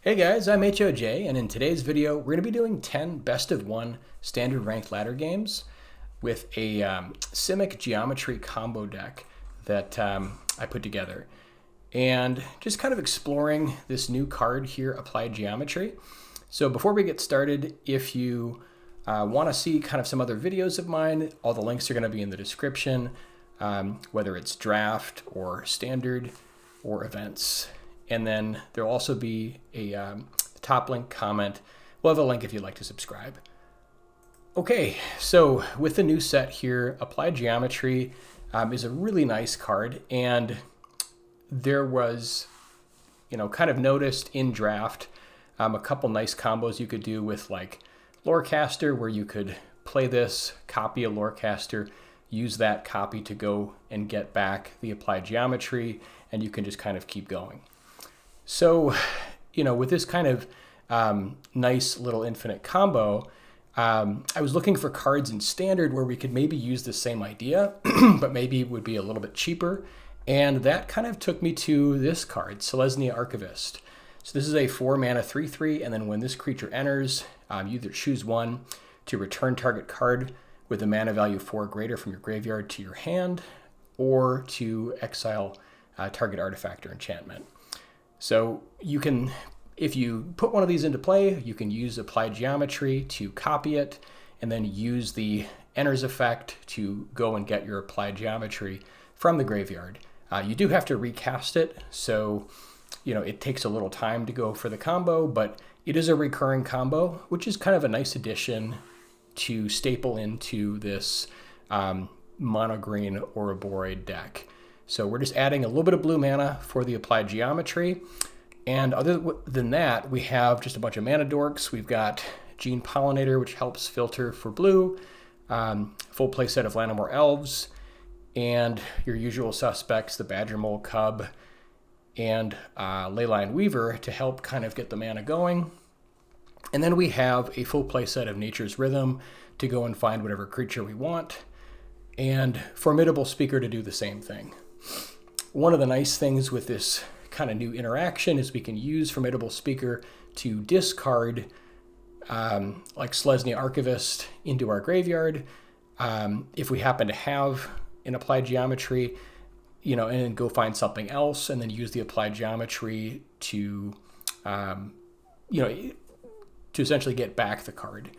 Hey guys, I'm HOJ, and in today's video, we're going to be doing 10 best of 1 standard ranked ladder games with a Simic geometry combo deck that I put together. And just kind of exploring this new card here, Applied Geometry. So before we get started, if you want to see kind of some other videos of mine, all the links are going to be in the description, whether it's draft or standard or events. And then there'll also be a top link comment. We'll have a link if you'd like to subscribe. Okay, so with the new set here, Applied Geometry is a really nice card. And there was, kind of noticed in draft a couple nice combos you could do with like Lorecaster, where you could play this, copy a Lorecaster, use that copy to go and get back the Applied Geometry, and you can just kind of keep going. So, with this kind of nice little infinite combo, I was looking for cards in standard where we could maybe use the same idea, but maybe it would be a little bit cheaper. And that kind of took me to this card, Selesnya Archivist. So this is a 4-mana 3/3, and then when this creature enters, you either choose one to return target card with a mana value 4 or greater from your graveyard to your hand, or to exile target artifact or enchantment. So you can, if you put one of these into play, you can use Applied Geometry to copy it, and then use the enters effect to go and get your Applied Geometry from the graveyard. You do have to recast it, so it takes a little time to go for the combo, but it is a recurring combo, which is kind of a nice addition to staple into this mono-green Ouroboroid deck. So we're just adding a little bit of blue mana for the Applied Geometry. And other than that, we have just a bunch of mana dorks. We've got Gene Pollinator, which helps filter for blue, full play set of Llanowar Elves, and your usual suspects, the Badgermole Cub and Leyline Weaver, to help kind of get the mana going. And then we have a full play set of Nature's Rhythm to go and find whatever creature we want, and Formidable Speaker to do the same thing. One of the nice things with this kind of new interaction is we can use Formidable Speaker to discard like Selesnya Archivist into our graveyard if we happen to have an Applied Geometry, and then go find something else, and then use the Applied Geometry to to essentially get back the card.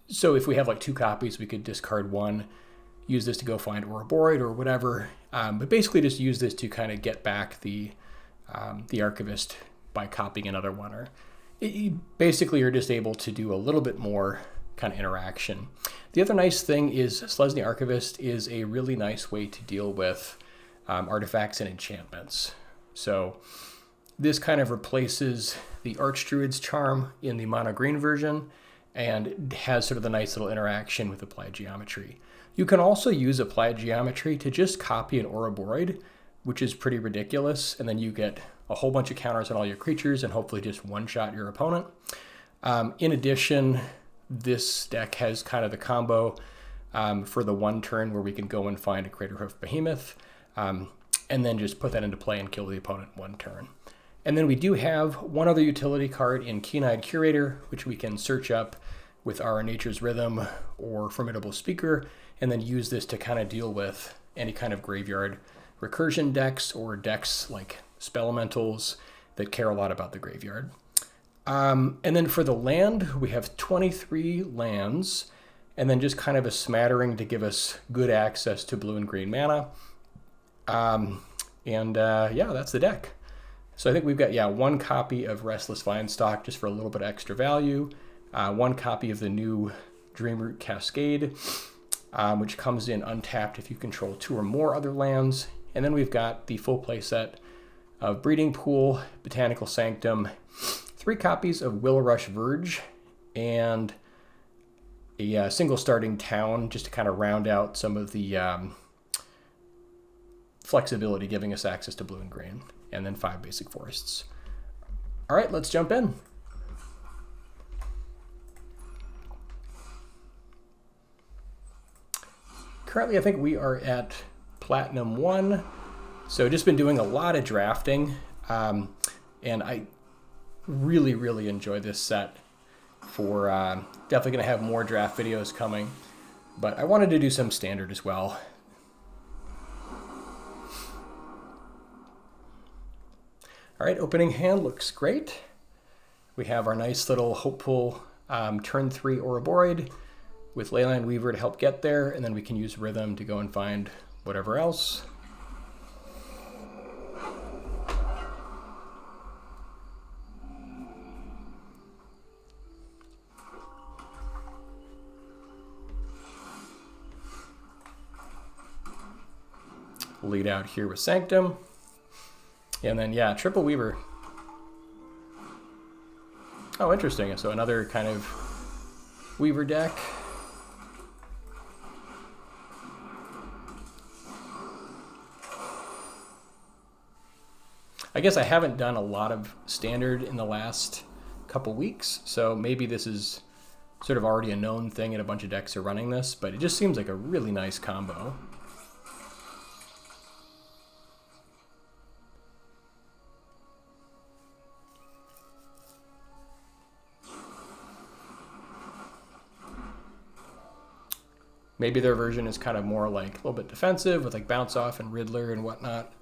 So if we have like 2 copies, we could discard one, use this to go find Ouroboroid or whatever, but basically just use this to kind of get back the Archivist by copying another one. Or basically you're just able to do a little bit more kind of interaction. The other nice thing is Selesnya Archivist is a really nice way to deal with artifacts and enchantments. So this kind of replaces the Archdruid's Charm in the mono-green version, and has sort of the nice little interaction with Applied Geometry. You can also use Applied Geometry to just copy an Ouroboroid, which is pretty ridiculous, and then you get a whole bunch of counters on all your creatures and hopefully just one-shot your opponent. In addition, this deck has kind of the combo for the one turn where we can go and find a Craterhoof Behemoth, and then just put that into play and kill the opponent one turn. And then we do have one other utility card in Keen-Eyed Curator, which we can search up with our Nature's Rhythm or Formidable Speaker, and then use this to kind of deal with any kind of graveyard recursion decks or decks like Spelementals that care a lot about the graveyard. And then for the land, we have 23 lands, and then just kind of a smattering to give us good access to blue and green mana. Yeah, that's the deck. So I think we've got, 1 copy of Restless Vinestalk just for a little bit of extra value, 1 copy of the new Dreamroot Cascade, which comes in untapped if you control 2 or more other lands, and then we've got the full play set of Breeding Pool, Botanical Sanctum, 3 copies of Willowrush Verge, and a single starting town just to kind of round out some of the flexibility, giving us access to blue and green, and then 5 basic forests. All right, let's jump in. Currently, I think we are at Platinum 1. So just been doing a lot of drafting. And really, really enjoy this set. For definitely going to have more draft videos coming, but I wanted to do some standard as well. All right, opening hand looks great. We have our nice little hopeful turn 3 Ouroboroid with Leyline Weaver to help get there, and then we can use Rhythm to go and find whatever else. Lead out here with Sanctum. And then, yeah, Triple Weaver. Oh, interesting. So another kind of Weaver deck. I guess I haven't done a lot of standard in the last couple weeks, so maybe this is sort of already a known thing and a bunch of decks are running this, but it just seems like a really nice combo. Maybe their version is kind of more like a little bit defensive with like Bounce Off and Riddler and whatnot.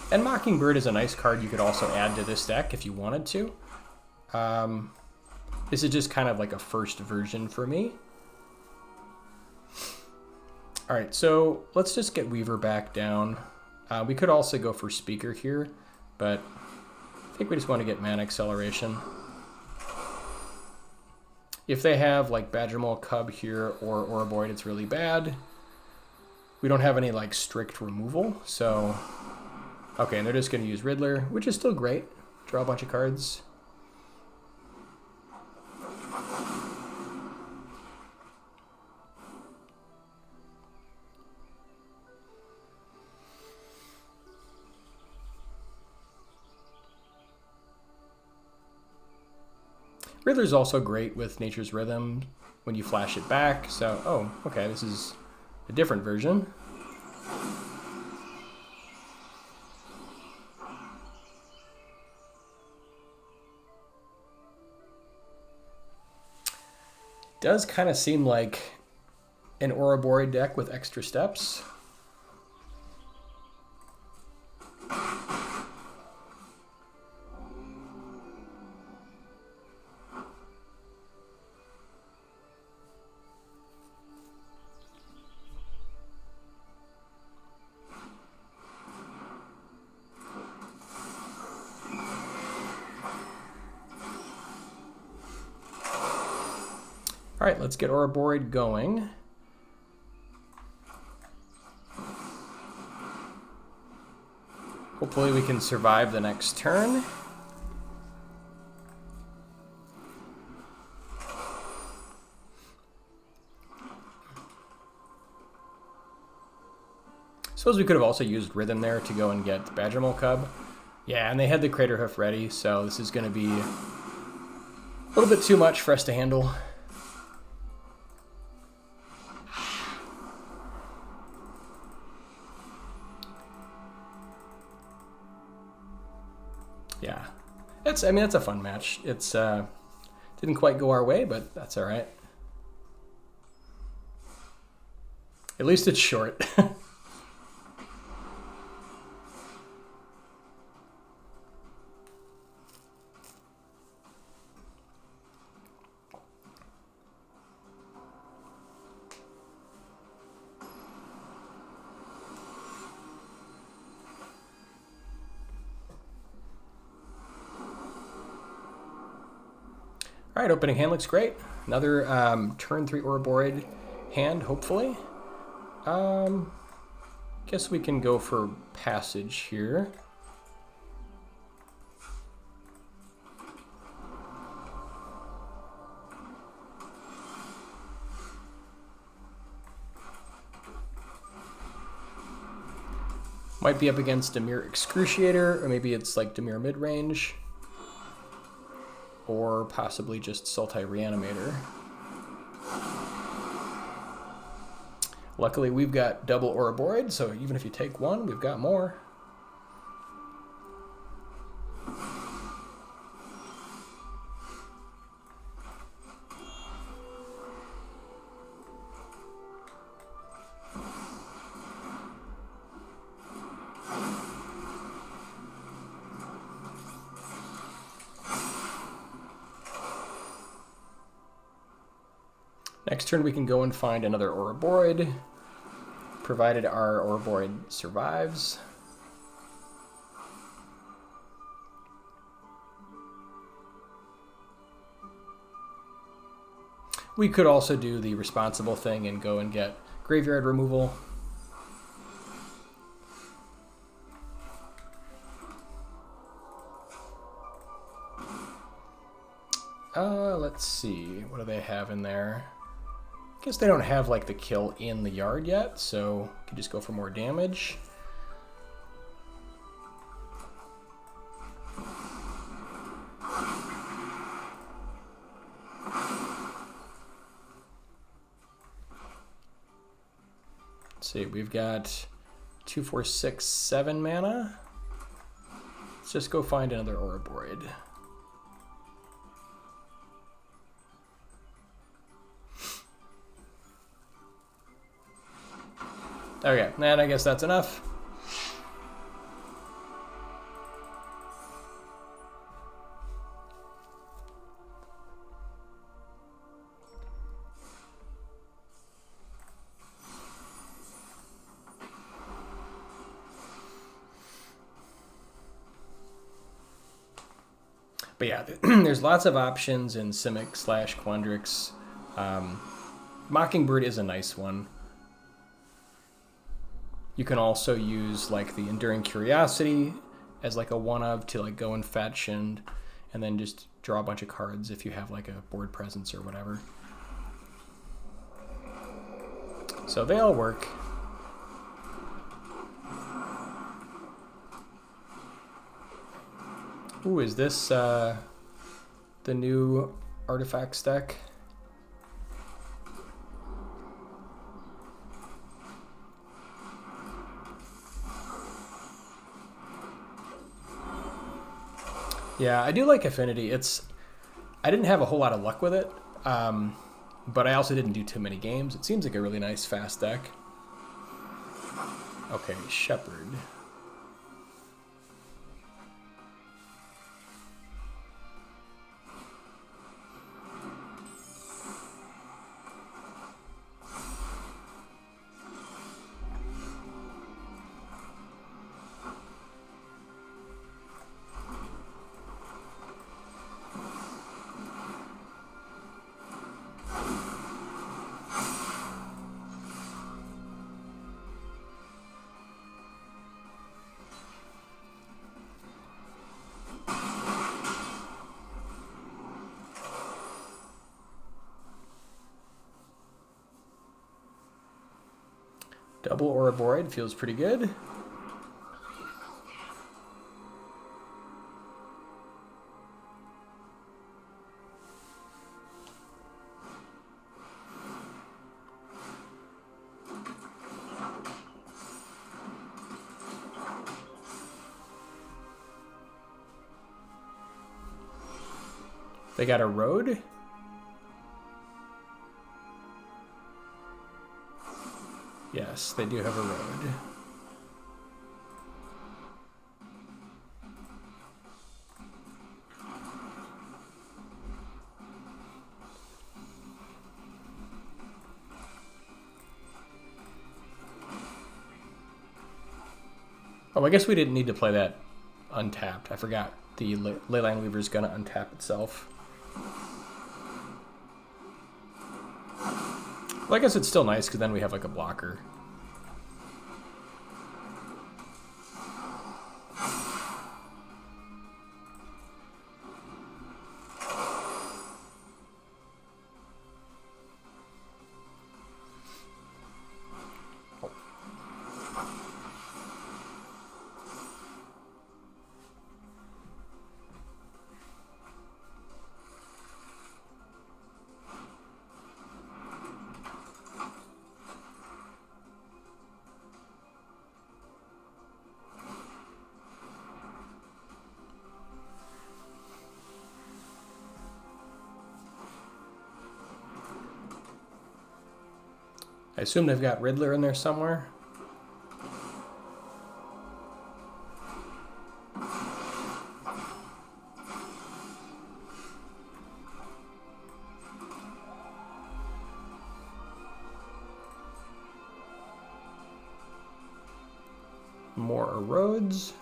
And Mockingbird is a nice card you could also add to this deck if you wanted to. This is just kind of like a first version for me. All right, so let's just get Weaver back down. We could also go for Speaker here, but I think we just want to get Mana Acceleration. If they have like Badgermole Cub here or Ouroboroid, it's really bad. We don't have any like strict removal, so okay, and they're just going to use Riddler, which is still great. Draw a bunch of cards. Riddler's also great with Nature's Rhythm when you flash it back. So, oh, okay, this is a different version. Does kind of seem like an Ouroboroid deck with extra steps. All right, let's get Ouroboroid going. Hopefully we can survive the next turn. Suppose we could have also used Rhythm there to go and get Badgermole Cub. Yeah, and they had the Craterhoof ready, so this is going to be a little bit too much for us to handle. Yeah, I mean, it's a fun match. It's didn't quite go our way, but that's all right. At least it's short. All right, opening hand looks great. Another turn 3 Ouroboroid hand, hopefully. Guess we can go for Passage here. Might be up against Dimir Excruiciator, or maybe it's like Dimir mid-range. Or possibly just Sultai Reanimator. Luckily, we've got double Ouroboroid, so even if you take one, we've got more. Next turn we can go and find another Ouroboroid, provided our Ouroboroid survives. We could also do the responsible thing and go and get graveyard removal. Let's see, what do they have in there? I guess they don't have like the kill in the yard yet, so we can just go for more damage. Let's see, we've got 2, 4, 6, 7 mana. Let's just go find another Ouroboroid. Okay, and I guess that's enough. But yeah, there's lots of options in Simic / Quandrix. Mockingbird is a nice one. You can also use like the Enduring Curiosity as like a one-of to like go and fetch and then just draw a bunch of cards if you have like a board presence or whatever. So they all work. Ooh, is this the new artifacts deck? Yeah, I do like Affinity. I didn't have a whole lot of luck with it, but I also didn't do too many games. It seems like a really nice fast deck. Okay, Shepherd. Double Ouroboroid feels pretty good. They got a road. Yes, they do have a road. Oh, I guess we didn't need to play that untapped. I forgot the Leyline Weaver is going to untap itself. Well, I guess it's still nice because then we have like a blocker. I assume they've got Riddler in there somewhere. More Erodes.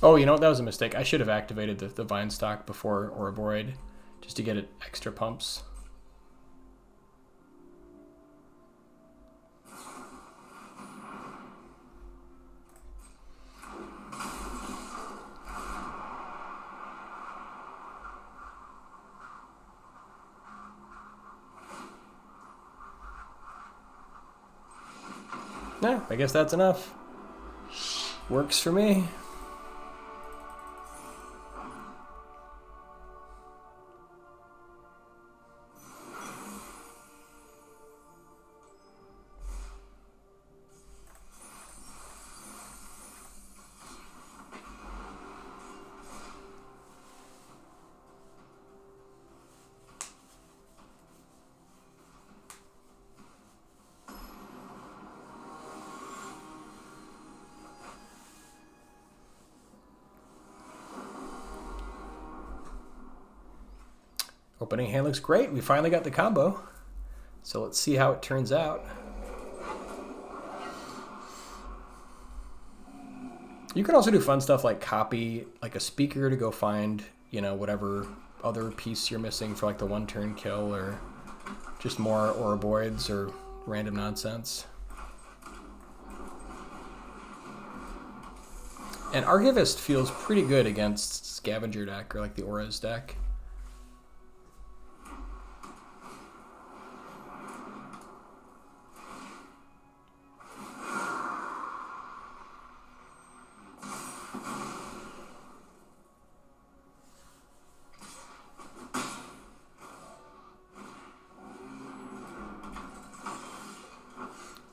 Oh, you know what? That was a mistake. I should have activated the Vinestalk before Ouroboroid, just to get it extra pumps. Yeah, I guess that's enough. Works for me. Opening hand looks great. We finally got the combo. So let's see how it turns out. You can also do fun stuff like copy like a speaker to go find, you know, whatever other piece you're missing for like the one turn kill, or just more Ouroboroids or random nonsense. And Archivist feels pretty good against Scavenger deck or like the Auras deck.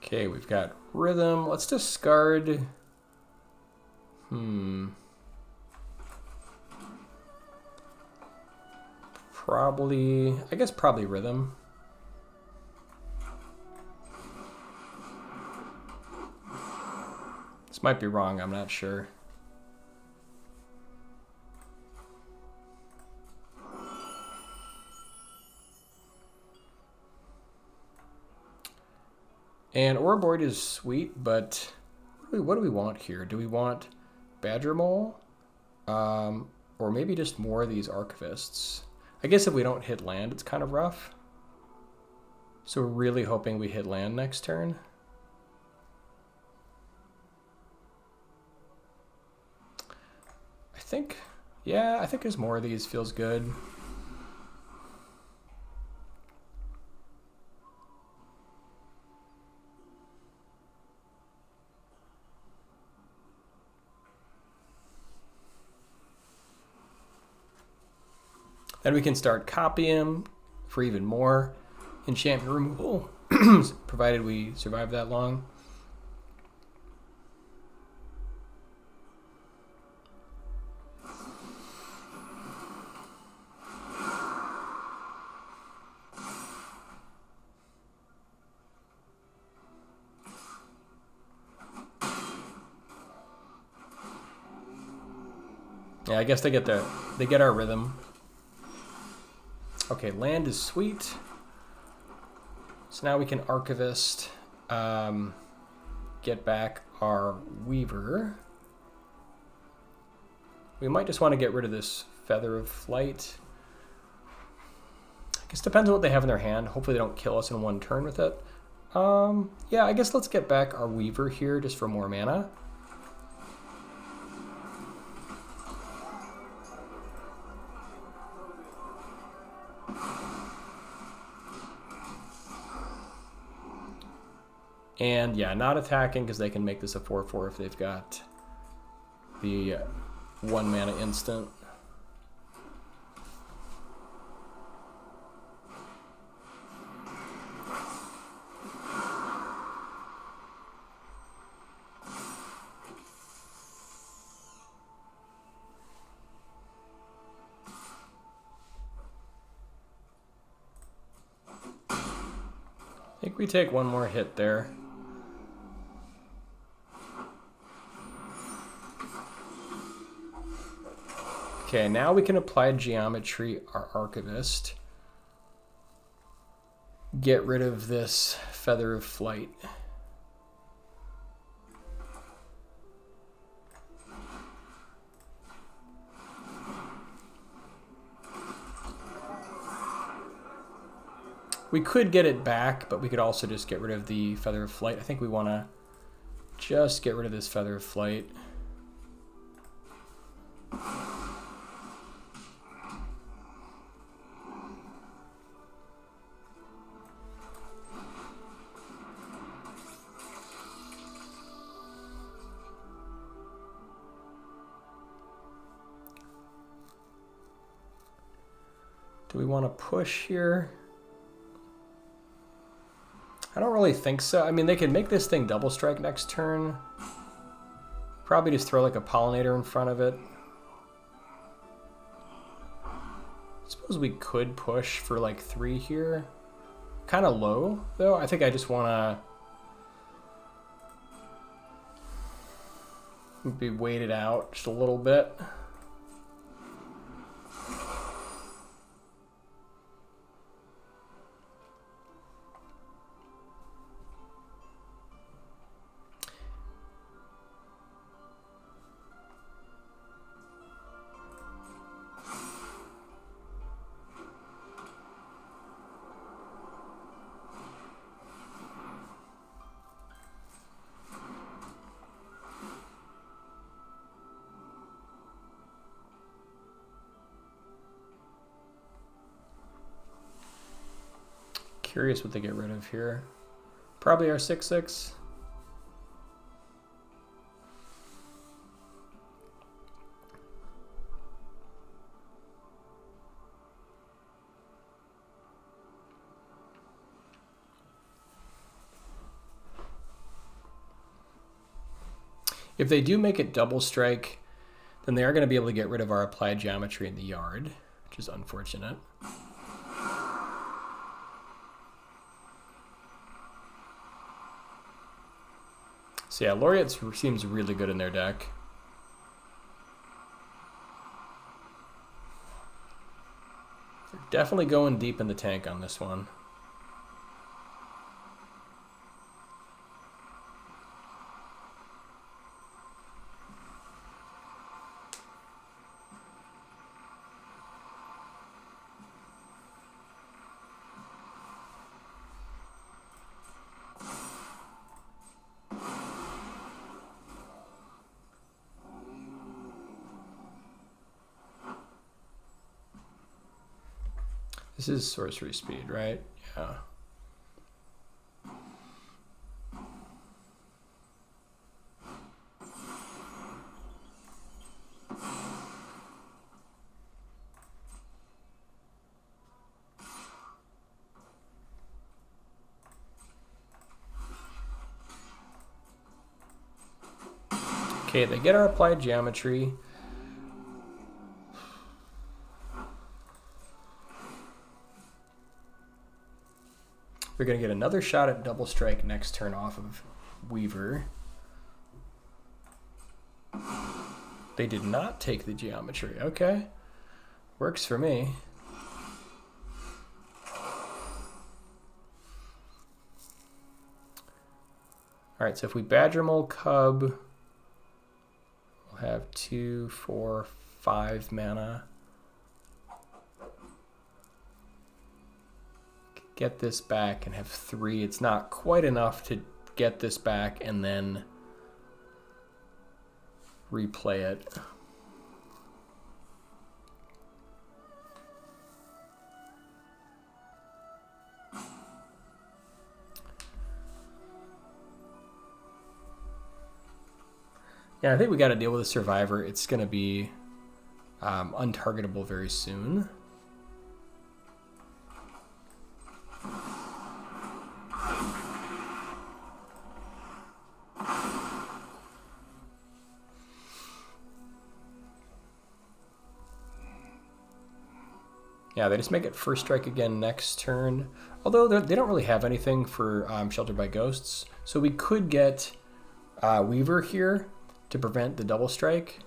Okay, we've got Rhythm. Let's discard. Probably, I guess probably Rhythm. This might be wrong, I'm not sure. And Ouroboroid is sweet, but what do we want here? Do we want Badgermole? Or maybe just more of these Archivists? I guess if we don't hit land, it's kind of rough. So we're really hoping we hit land next turn. I think there's more of these. Feels good. Then we can start copying for even more enchantment removal, provided we survive that long. Yeah, I guess they get our Rhythm. Okay, land is sweet. So now we can Archivist, get back our Weaver. We might just want to get rid of this Feather of Flight. I guess it depends on what they have in their hand. Hopefully they don't kill us in one turn with it. Yeah, I guess let's get back our Weaver here just for more mana. And yeah, not attacking because they can make this a 4/4 if they've got the 1 mana instant. I think we take one more hit there. Okay, now we can apply Geometry, our Archivist. Get rid of this Feather of Flight. We could get it back, but we could also just get rid of the Feather of Flight. I think we want to just get rid of this Feather of Flight. Do we want to push here? I don't really think so. I mean, they could make this thing double strike next turn. Probably just throw like a Pollinator in front of it. I suppose we could push for like 3 here. Kind of low, though. I think I just want to be weighted out just a little bit. Curious what they get rid of here. Probably our 6/6. If they do make it double strike, then they are going to be able to get rid of our applied geometry in the yard, which is unfortunate. So yeah, Laureate seems really good in their deck. They're definitely going deep in the tank on this one. This is sorcery speed, right? Yeah. Okay, they get our applied geometry. We're going to get another shot at double strike next turn off of Weaver. They did not take the geometry. Okay. Works for me. Alright, so if we Badgermole Cub, we'll have 2, 4, 5 mana. Get this back and have 3. It's not quite enough to get this back and then replay it. Yeah, I think we got to deal with a survivor. It's going to be untargetable very soon. Yeah, they just make it first strike again next turn. Although they don't really have anything for Sheltered by Ghosts. So we could get Weaver here to prevent the double strike,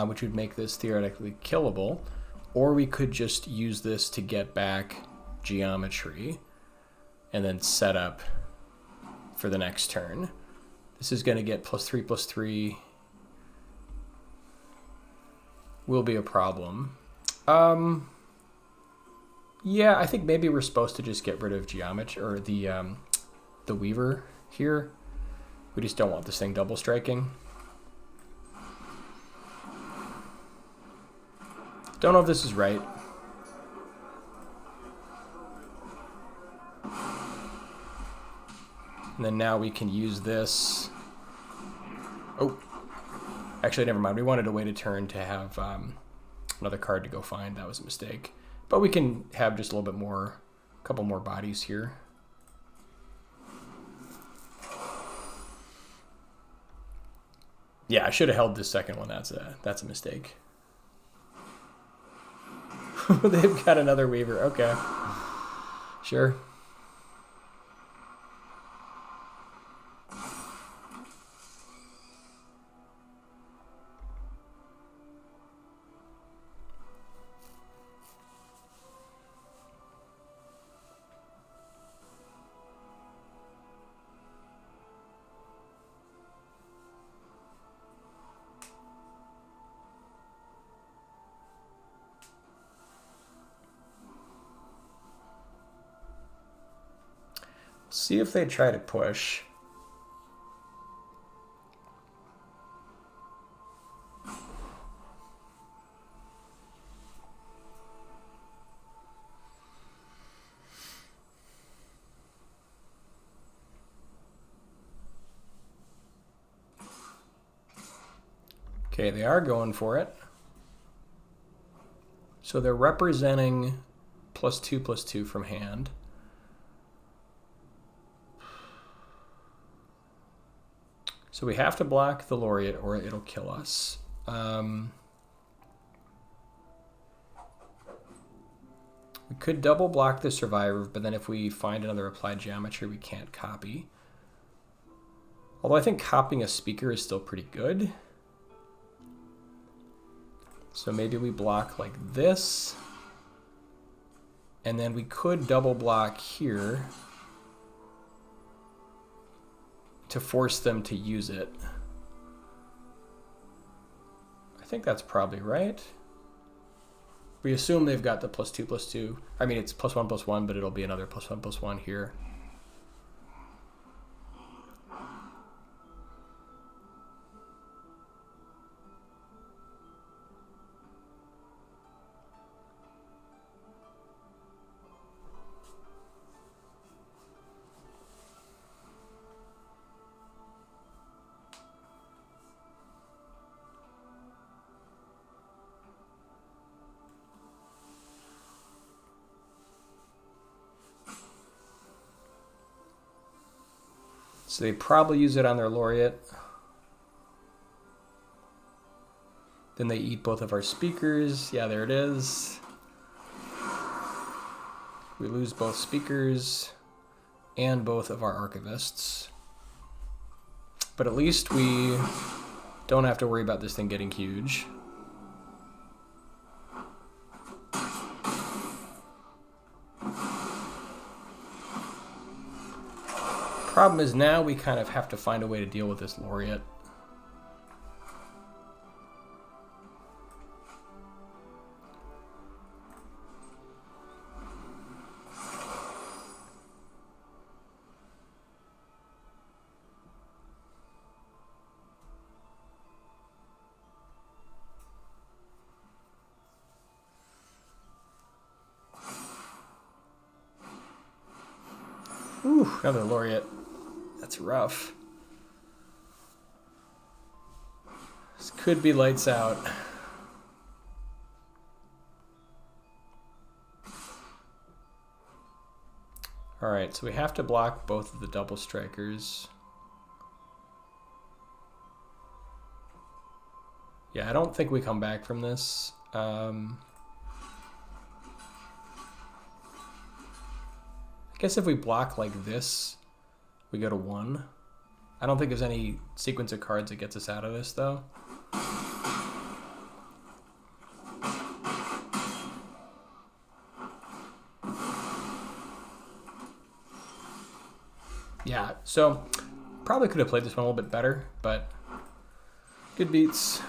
which would make this theoretically killable. Or we could just use this to get back Geometry and then set up for the next turn. This is going to get +3/+3. Will be a problem. Yeah, I think maybe we're supposed to just get rid of Geometry or the Weaver here. We just don't want this thing double striking. Don't know if this is right. And then now we can use this. Oh, actually, never mind. We wanted to wait a turn to have another card to go find. That was a mistake. But we can have just a little bit more, a couple more bodies here. Yeah, I should have held this second one. That's a mistake. They've got another Weaver. Okay. Sure. See if they try to push. Okay, they are going for it. So they're representing +2/+2 from hand. So we have to block the Laureate or it'll kill us. We could double block the Survivor, but then if we find another Applied Geometry, we can't copy. Although I think copying a Speaker is still pretty good. So maybe we block like this. And then we could double block here to force them to use it. I think that's probably right. We assume they've got the +2/+2. I mean, it's +1/+1, but it'll be another +1/+1 here. So they probably use it on their Laureate. Then they eat both of our Speakers. Yeah, there it is. We lose both Speakers and both of our Archivists. But at least we don't have to worry about this thing getting huge. Problem is now we kind of have to find a way to deal with this Laureate. Ooh, another Laureate. That's rough. This could be lights out. Alright, so we have to block both of the double strikers. Yeah, I don't think we come back from this. I guess if we block like this, we go to 1. I don't think there's any sequence of cards that gets us out of this, though. Yeah, so probably could have played this one a little bit better, but good beats.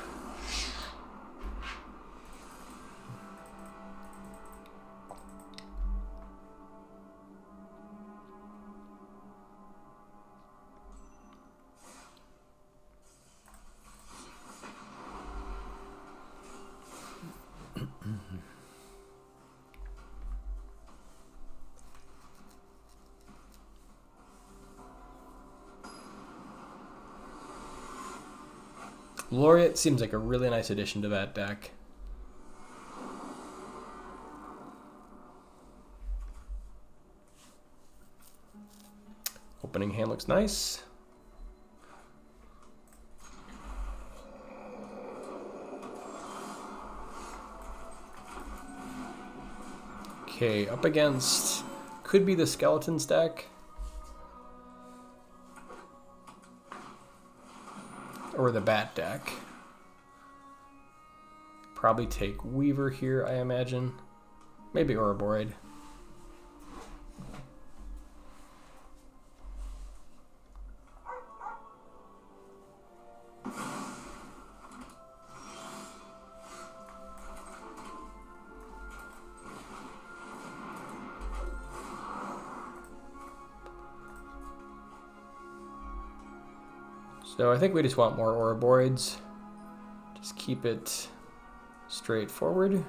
Laureate seems like a really nice addition to that deck. Opening hand looks nice. Okay, up against could be the Skeletons deck. Or the Bat deck. Probably take Weaver here, I imagine. Maybe Ouroboroid. So I think we just want more Ouroboroids. Just keep it straightforward.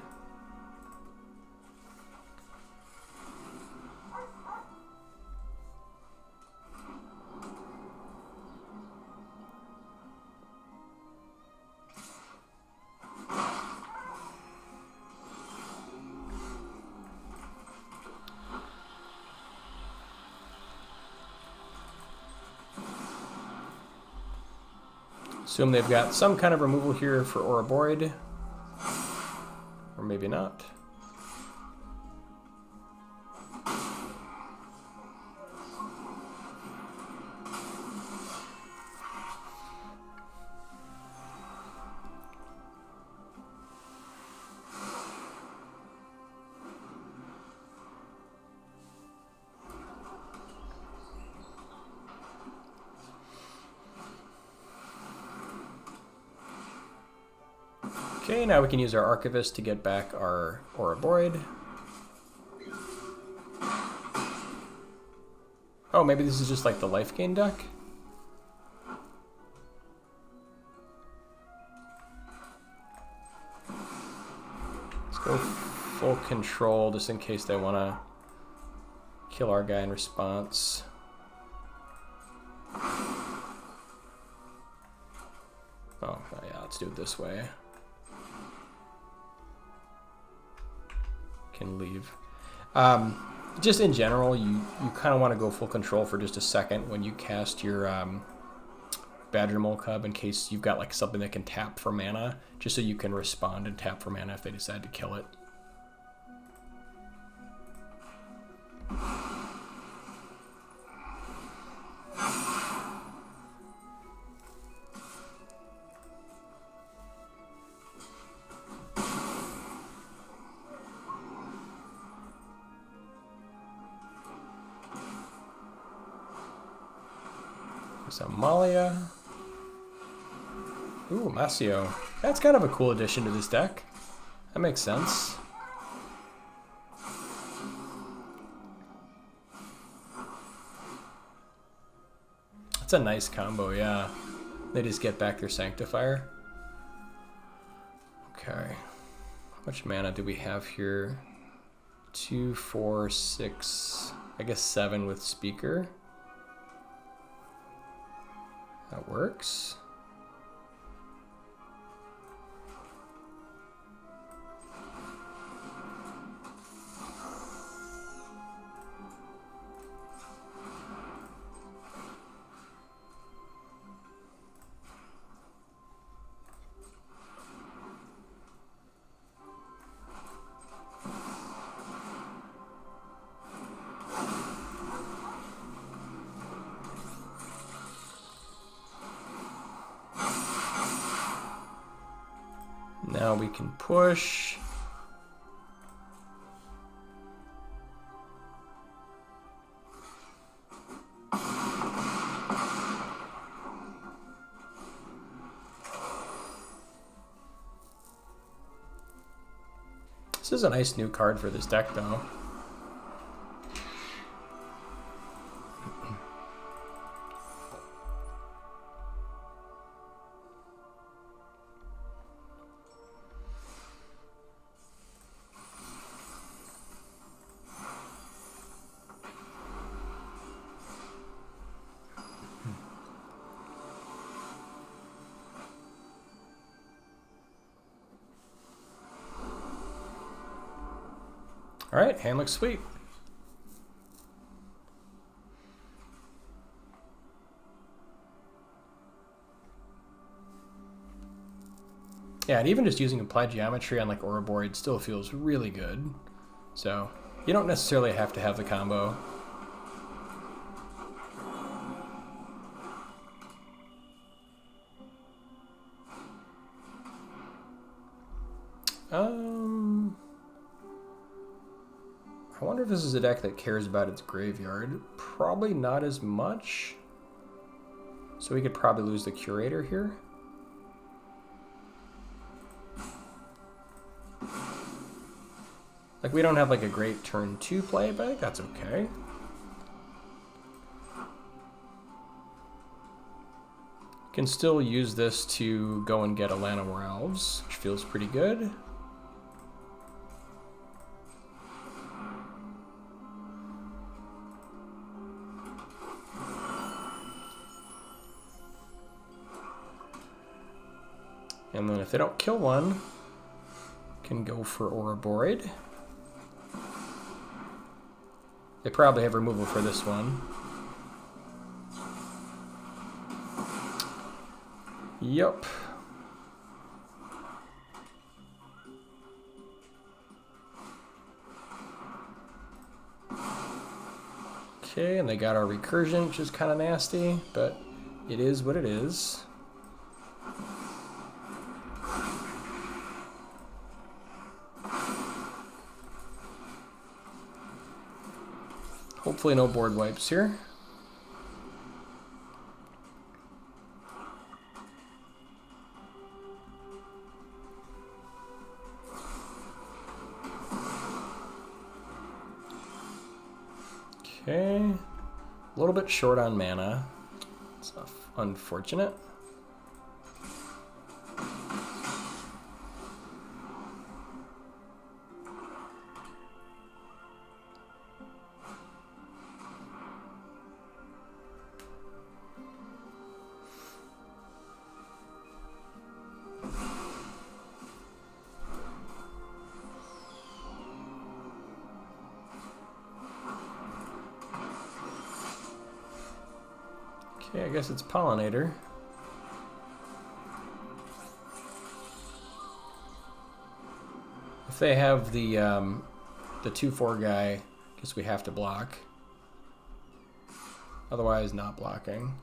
Assume they've got some kind of removal here for Ouroboroid. Or maybe not. Okay, now we can use our Archivist to get back our Ouroboroid. Oh, maybe this is just like the Lifegain deck? Let's go full control just in case they want to kill our guy in response. Oh, yeah, let's do it this way. Can leave. Just in general, you kind of want to go full control for just a second when you cast your Badgermole Cub in case you've got like something that can tap for mana, just so you can respond and tap for mana if they decide to kill it. Amalia. Ooh, Masio. That's kind of a cool addition to this deck. That makes sense. That's a nice combo, yeah. They just get back their Sanctifier. Okay. How much mana do we have here? 2, 4, 6, I guess 7 with Speaker. That works. Now we can push. This is a nice new card for this deck, though. All right, hand looks sweet. Yeah, and even just using applied geometry on like Ouroboroid still feels really good. So you don't necessarily have to have the combo. I wonder if this is a deck that cares about its graveyard. Probably not as much. So we could probably lose the Curator here. Like, we don't have like a great turn 2 play, but I think that's okay. Can still use this to go and get a Llanowar Elves, which feels pretty good. And then if they don't kill one, can go for Ouroboroid. They probably have removal for this one. Yup. Okay, and they got our recursion, which is kind of nasty, but it is what it is. Hopefully no board wipes here. Okay, a little bit short on mana. It's unfortunate. Okay, I guess it's Pollinator. If they have the 2/4 guy, I guess we have to block. Otherwise, not blocking.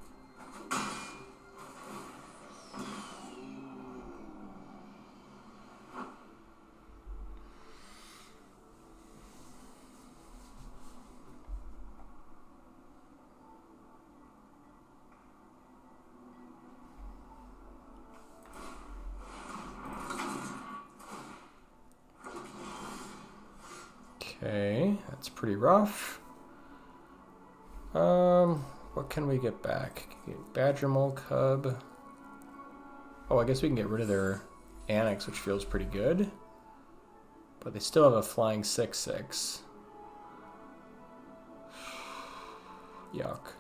Okay, that's pretty rough. What can we get back? Badgermole Cub. Oh, I guess we can get rid of their Annex, which feels pretty good. But they still have a flying 6/6. Yuck.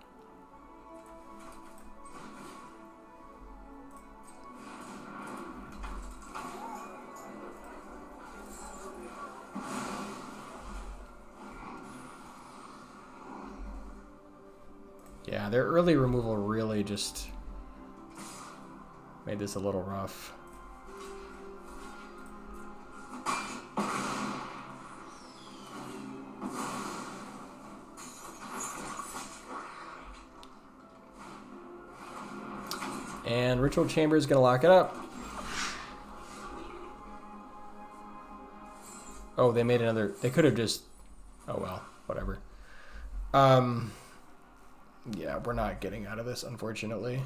Yeah, their early removal really just made this a little rough. And Ritual Chamber is going to lock it up. Oh, they made another. They could have just. Oh well, whatever. Yeah, we're not getting out of this, unfortunately.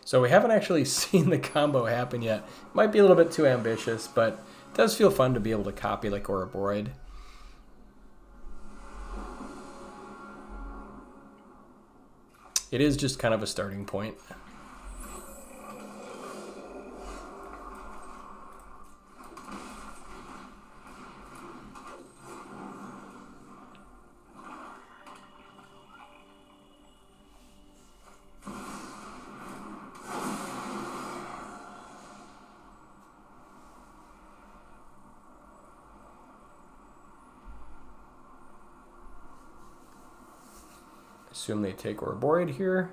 So we haven't actually seen the combo happen yet. Might be a little bit too ambitious, but it does feel fun to be able to copy like Ouroboroid. It is just kind of a starting point. Assume they take Ouroboroid here,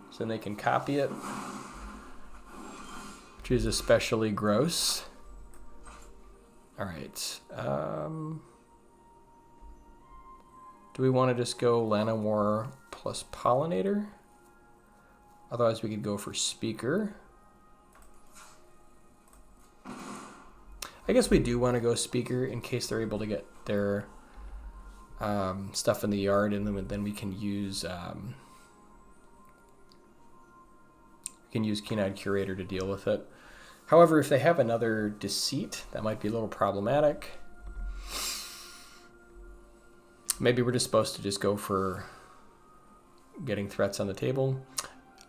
so then they can copy it, which is especially gross. All right. Do we want to just go Llanowar plus Pollinator? Otherwise, we could go for Speaker. I guess we do want to go Speaker in case they're able to get their stuff in the yard, and then we can use Keen-Eyed Curator to deal with it. However, if they have another Deceit, that might be a little problematic. Maybe we're just supposed to just go for getting threats on the table.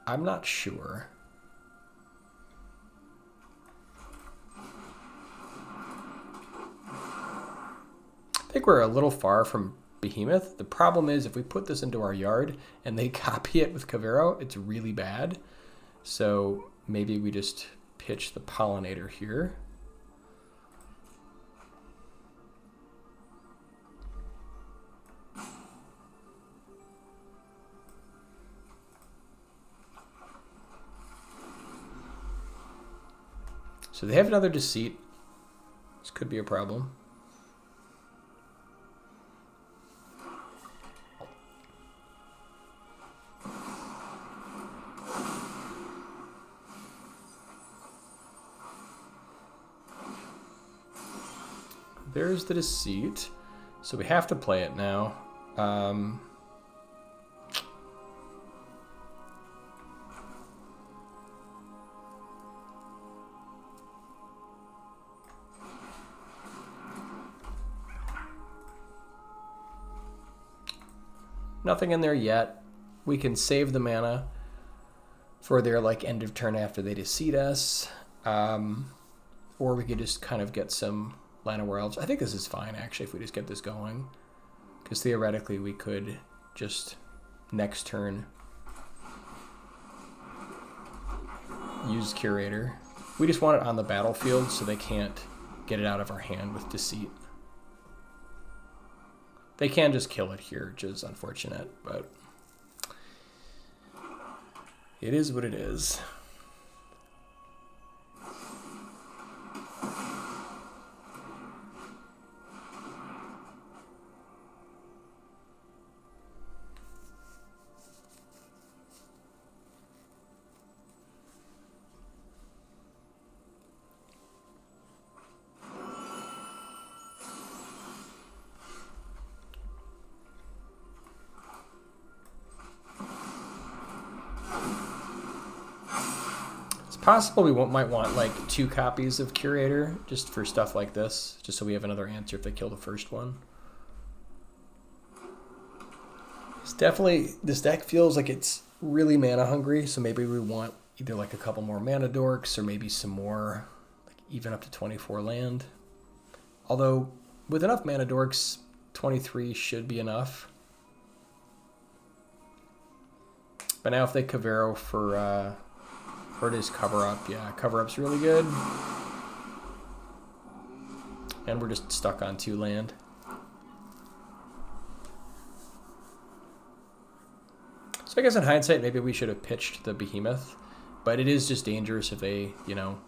I'm not sure. I think we're a little far from Behemoth. The problem is if we put this into our yard and they copy it with Kavero, it's really bad. So maybe we just pitch the Pollinator here. So they have another Deceit. This could be a problem. There's the Deceit. So we have to play it now. Nothing in there yet. We can save the mana for their like end of turn after they Deceit us. Or we could just kind of get some Llanowar Elves. I think this is fine, actually, if we just get this going. Because theoretically, we could just, next turn, use Curator. We just want it on the battlefield so they can't get it out of our hand with Deceit. They can just kill it here, which is unfortunate, but it is what it is. Possible we might want like 2 copies of Curator just for stuff like this, just so we have another answer if they kill the first one. It's definitely, this deck feels like it's really mana hungry, so maybe we want either like a couple more mana dorks or maybe some more, like even up to 24 land. Although with enough mana dorks, 23 should be enough. But now if they Kavero for, or it is Cover Up, yeah, Cover Up's really good. And we're just stuck on 2 land. So I guess in hindsight, maybe we should have pitched the Behemoth. But it is just dangerous if they, you know,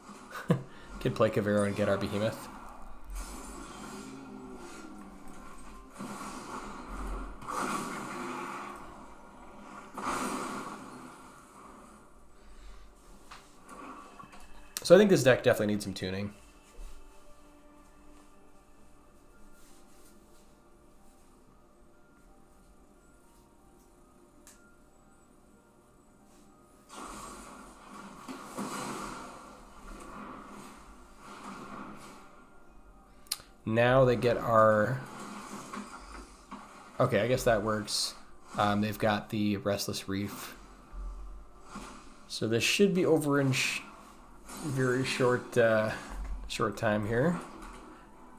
can play Kavero and get our Behemoth. So I think this deck definitely needs some tuning. Now they get our... Okay, I guess that works. They've got the Restless Reef. So this should be over in very short time here.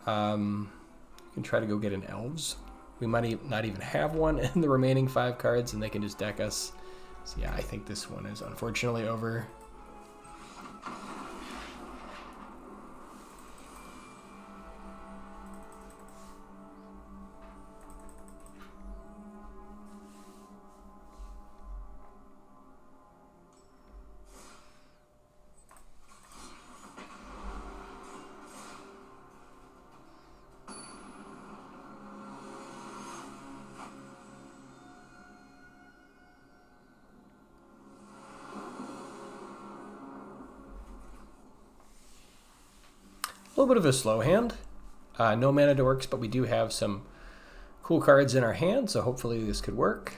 You can try to go get an Elves. We might not even have one in the remaining 5 cards, and they can just deck us. So yeah, I think this one is unfortunately over. A little bit of a slow hand. No mana dorks, but we do have some cool cards in our hand, so hopefully this could work.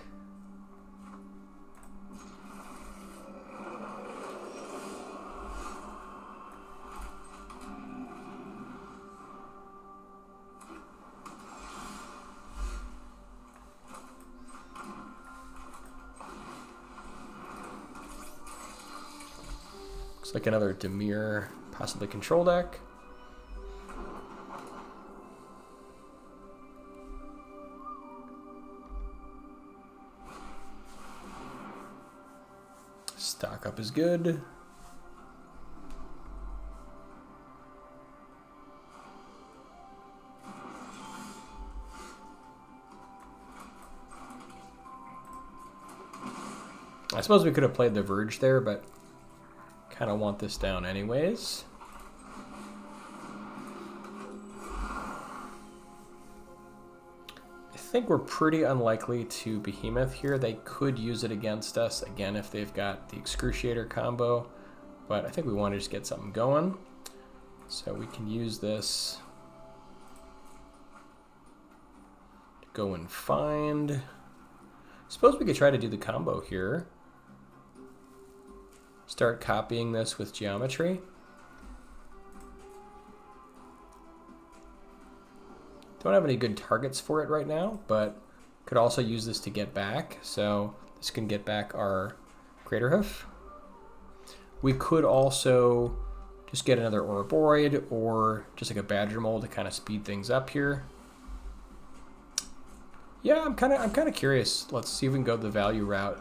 Looks like another Dimir, possibly control deck. Stock up is good. I suppose we could have played the Verge there, but kind of want this down anyways. I think we're pretty unlikely to Behemoth here. They could use it against us again if they've got the Excruiciator combo, but I think we want to just get something going. So we can use this to go and find. Suppose we could try to do the combo here. Start copying this with geometry. Don't have any good targets for it right now, but could also use this to get back. So this can get back our Craterhoof. We could also just get another Ouroboroid or just like a Badgermole to kind of speed things up here. Yeah, I'm kind of curious. Let's see if we can go the value route.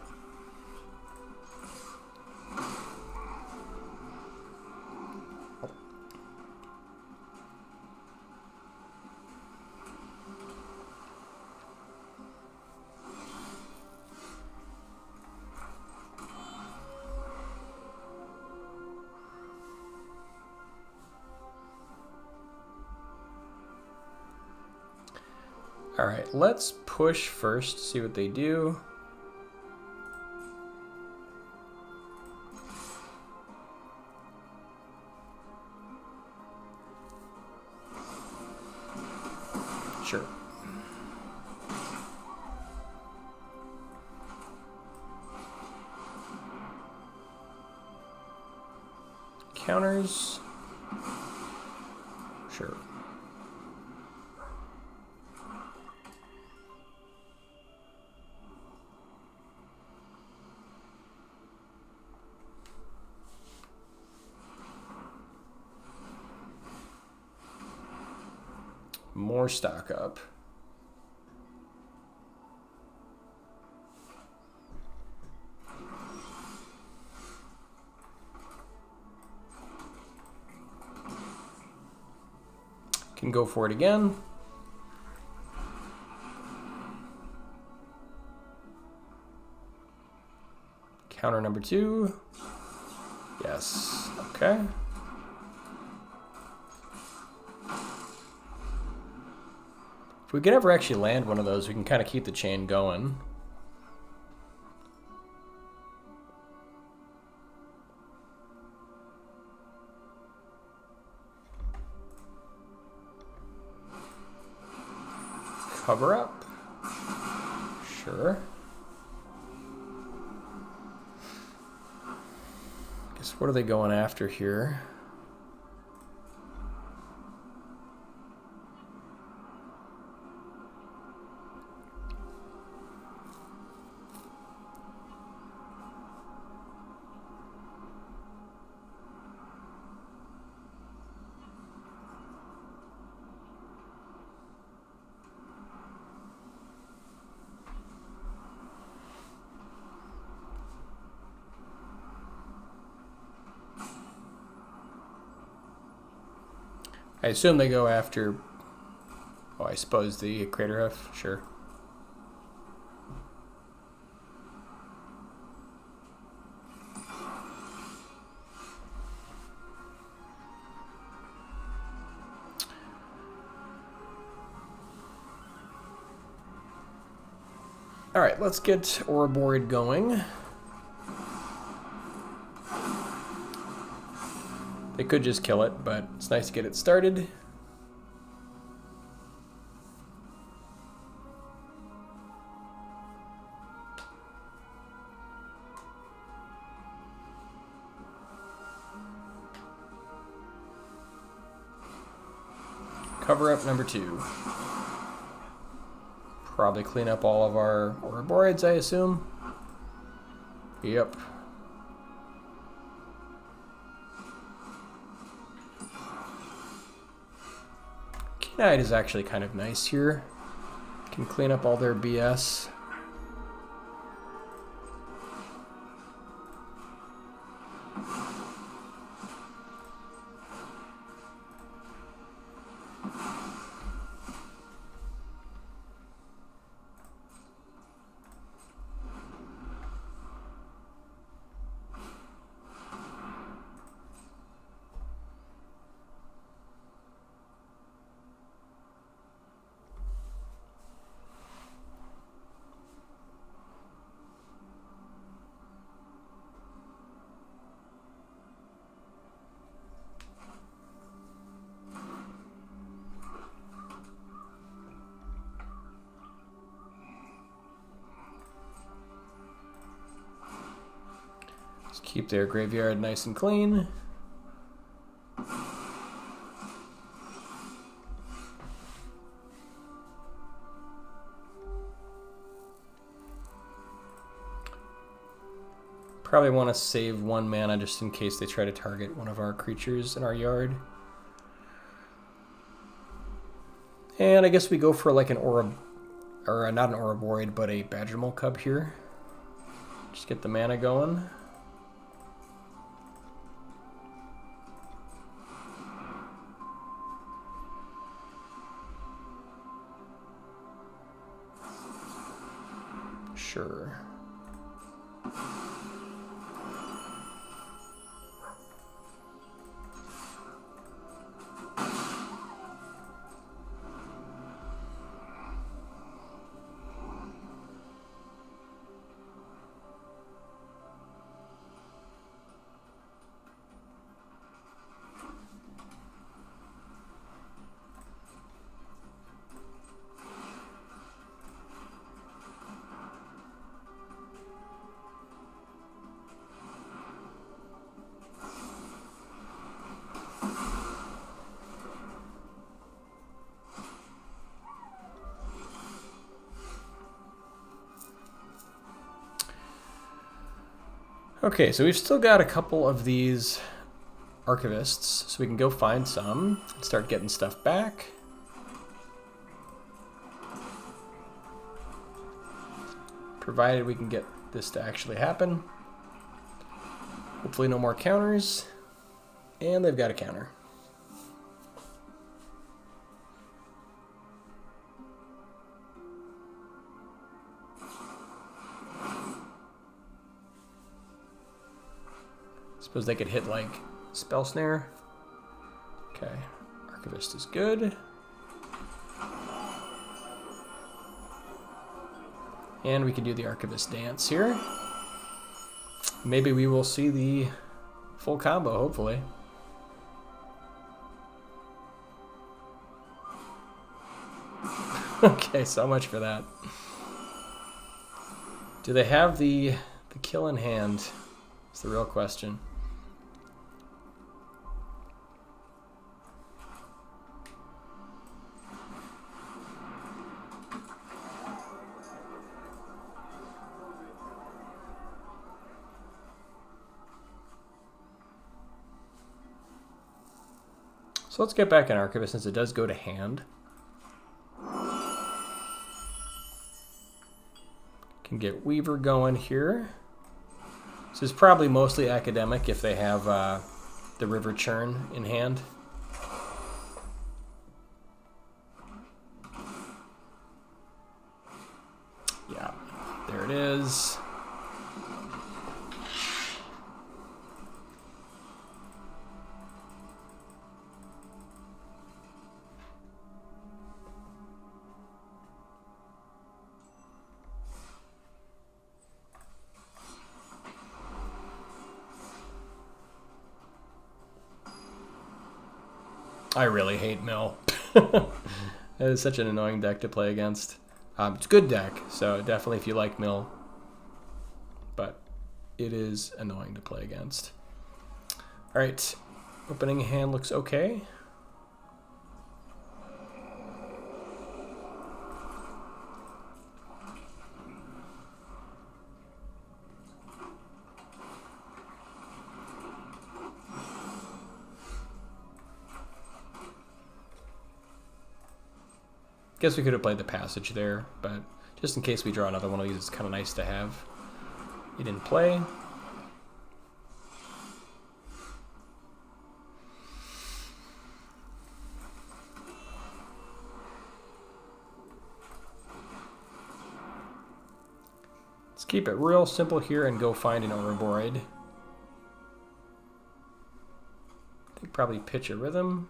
All right, let's push first, see what they do. Sure. Counters. Sure. More stock up. Can go for it again. Counter number 2. Yes. Okay. If we could ever actually land one of those, we can kind of keep the chain going. Cover up. Sure. Guess what are they going after here? I assume they go after, oh, I suppose the Craterhoof, sure. All right, let's get Ouroboroid going. They could just kill it, but it's nice to get it started. Cover up number 2. Probably clean up all of our Ouroboroids, I assume. Yep. Keen-Eyed is actually kind of nice here. Can clean up all their BS. Keep their graveyard nice and clean. Probably want to save 1 mana just in case they try to target one of our creatures in our yard. And I guess we go for like an not an Ouroboroid, but a Badgermole Cub here. Just get the mana going. Sure. Okay, so we've still got a couple of these archivists, so we can go find some and start getting stuff back. Provided we can get this to actually happen. Hopefully no more counters. And they've got a counter. Suppose they could hit like Spell Snare. Okay, Archivist is good. And we can do the Archivist dance here. Maybe we will see the full combo, hopefully. Okay, so much for that. Do they have the kill in hand? It's the real question. So let's get back in Archivist since it does go to hand. Can get Weaver going here. This is probably mostly academic if they have the River Churn in hand. Yeah, there it is. I really hate Mill. It is such an annoying deck to play against. It's a good deck, so definitely if you like Mill. But it is annoying to play against. Alright, opening hand looks okay. Guess we could have played the passage there, but just in case we draw another one of these, it's kind of nice to have it in play. Let's keep it real simple here and go find an Ouroboroid. I think probably pitch a Rhythm.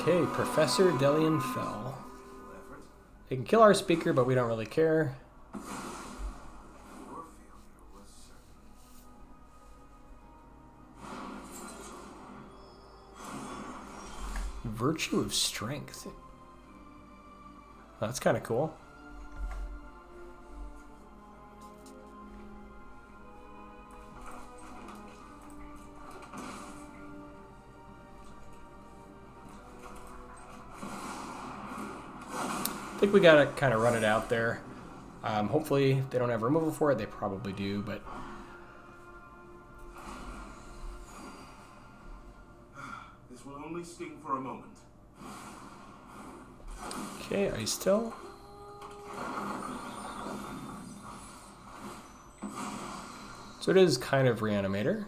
Okay, Professor Delian Fell. They can kill our speaker, but we don't really care. Virtue of Strength. That's kind of cool. I think we gotta kind of run it out there. Hopefully they don't have removal for it. They probably do, but this will only sting for a moment. okay, Ice Still. So it is kind of Reanimator.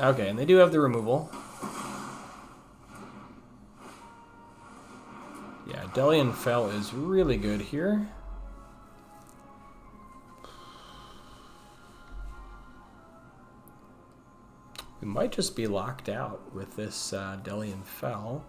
Okay, and they do have the removal. Yeah, Delian Fell is really good here. We might just be locked out with this Delian Fell.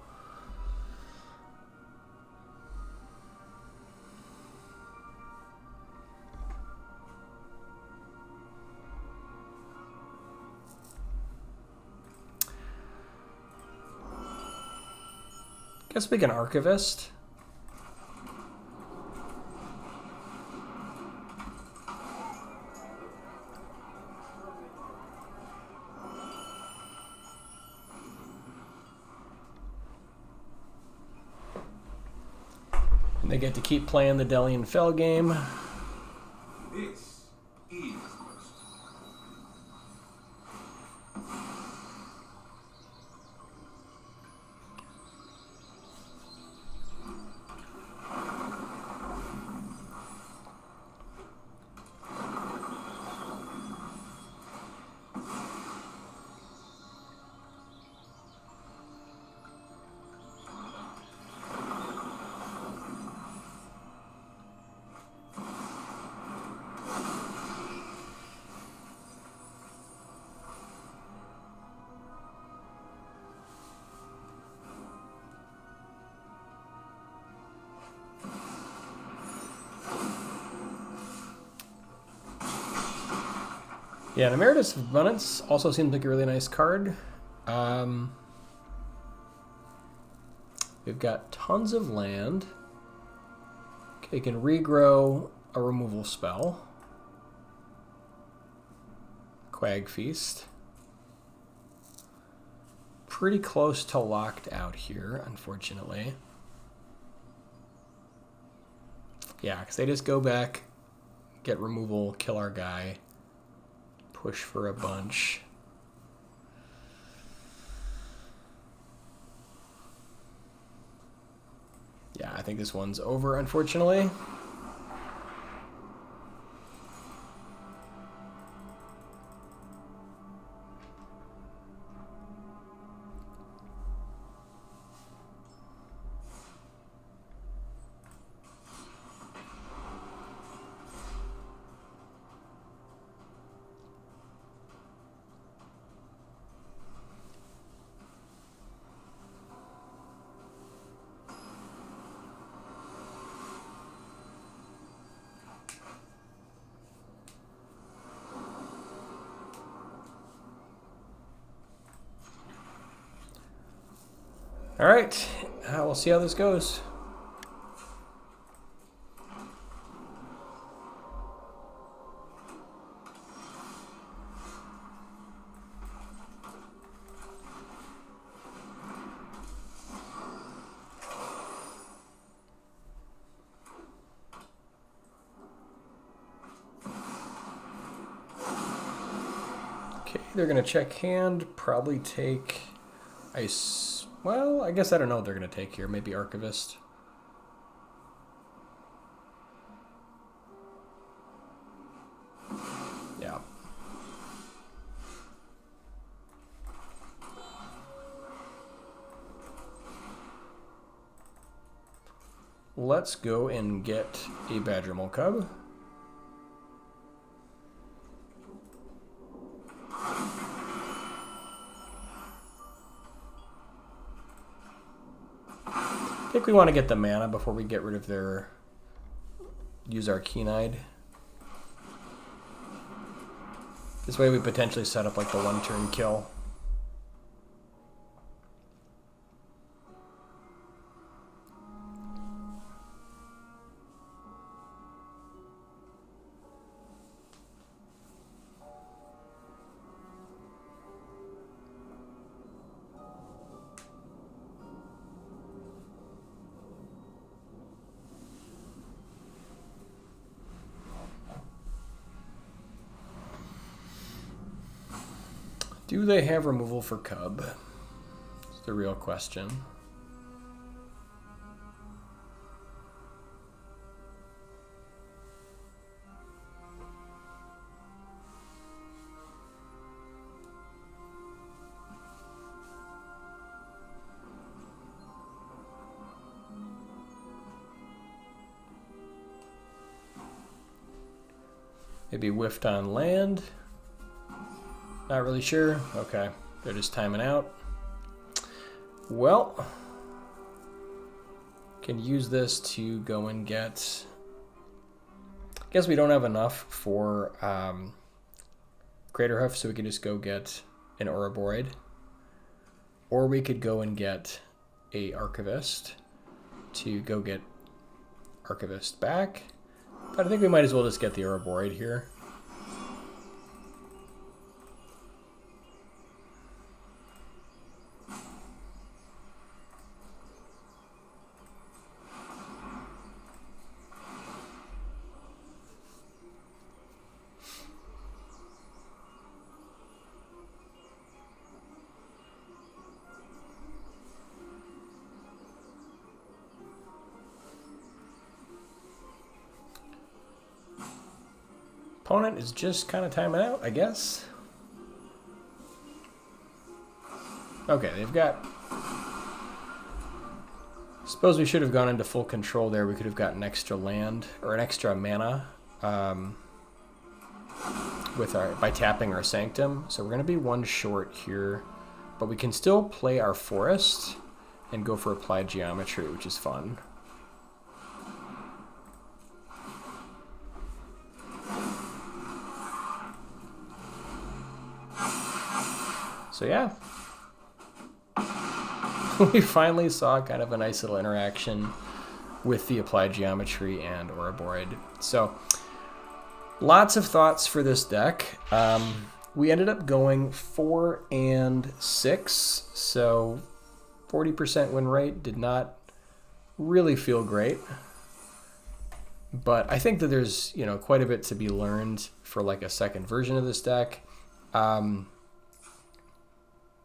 Guess we can Archivist. They get to keep playing the Delian Fell game. This is Yeah, Emeritus of Abundance also seems like a really nice card. We've got tons of land. Okay, you can regrow a removal spell. Quag Feast. Pretty close to locked out here, unfortunately. Yeah, because they just go back, get removal, kill our guy. Push for a bunch. Yeah, I think this one's over, unfortunately. All right, we'll see how this goes. Okay, they're gonna check hand, probably take ice. Well, I guess I don't know what they're going to take here. Maybe Archivist. Yeah. Let's go and get a Badgermole Cub. I think we want to get the mana before we get rid of their... use our Keen-Eyed. This way we potentially set up like the one-turn kill. Do they have removal for Cub? It's the real question. Maybe whiffed on land. Not really sure. Okay, they're just timing out. Well, can use this to go and get... I guess we don't have enough for Craterhoof, so we can just go get an Ouroboroid. Or we could go and get a Archivist to go get Archivist back. But I think we might as well just get the Ouroboroid here. opponent is just kind of timing out, I guess. Okay, they've got... Suppose we should have gone into full control there. We could have gotten an extra land, or an extra mana, by tapping our Sanctum. So we're going to be one short here. But we can still play our Forest and go for Applied Geometry, which is fun. So yeah, we finally saw kind of a nice little interaction with the Applied Geometry and Ouroboroid. So lots of thoughts for this deck. We ended up going 4 and 6, so 40% win rate. Did not really feel great, but I think that there's, you know, quite a bit to be learned for like a second version of this deck.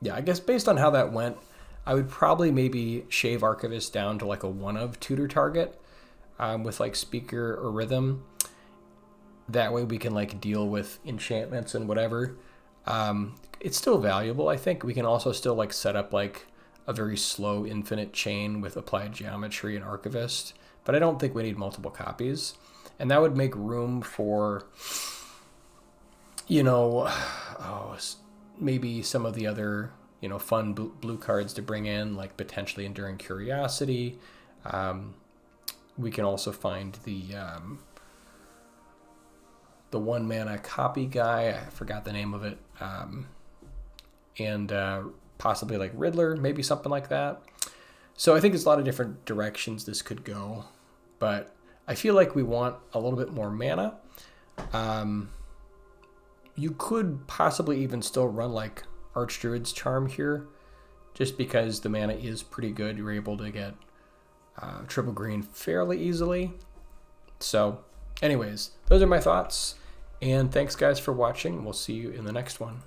Yeah, I guess based on how that went, I would probably maybe shave Archivist down to like a 1-of tutor target with like Speaker or Rhythm. That way we can like deal with enchantments and whatever. It's still valuable. I think we can also still like set up like a very slow infinite chain with Applied Geometry and Archivist, but I don't think we need multiple copies. And that would make room for, you know, maybe some of the other, you know, fun blue cards to bring in, like potentially Enduring Curiosity. We can also find the 1-mana copy guy. I forgot the name of it. And possibly like Riddler, maybe something like that. So I think there's a lot of different directions this could go, but I feel like we want a little bit more mana. You could possibly even still run like Archdruid's Charm here, just because the mana is pretty good. You're able to get triple green fairly easily. So anyways, those are my thoughts, and thanks guys for watching. We'll see you in the next one.